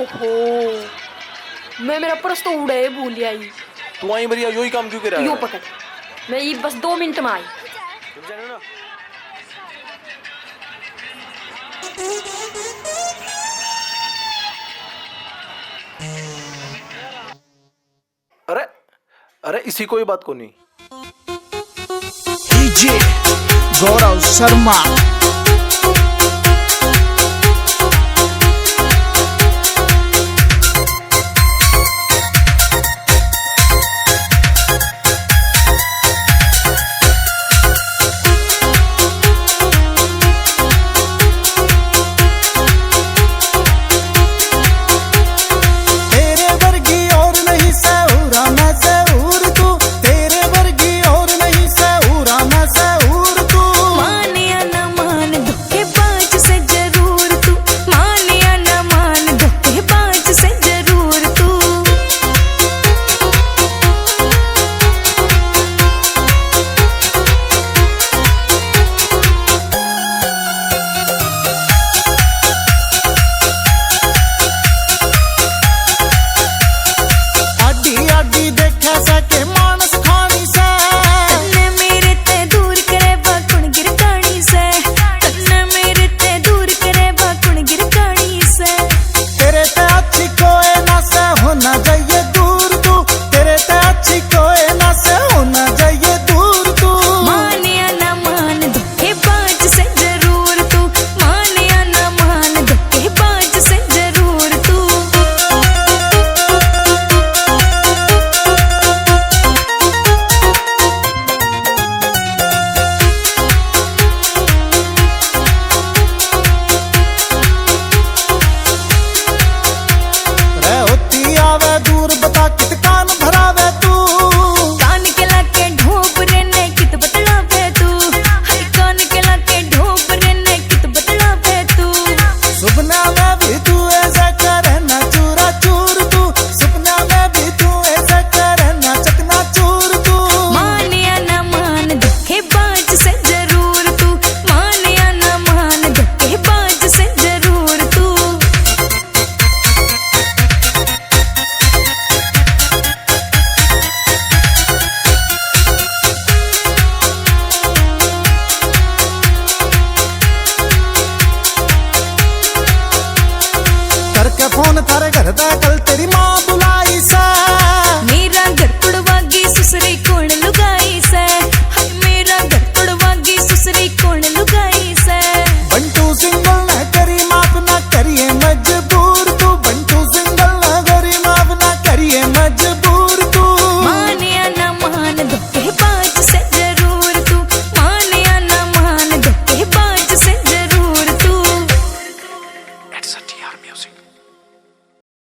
ओहो, मैं मेरा पर्स तो उड़े भूल आई। तू आई मरिया, यो ही काम क्यों कर रहा है? यो पकड़, मैं ये बस 2 मिनट में आई। रुक जा ना। अरे अरे इसी कोई बात को नहीं। डीजे गौरव शर्मा।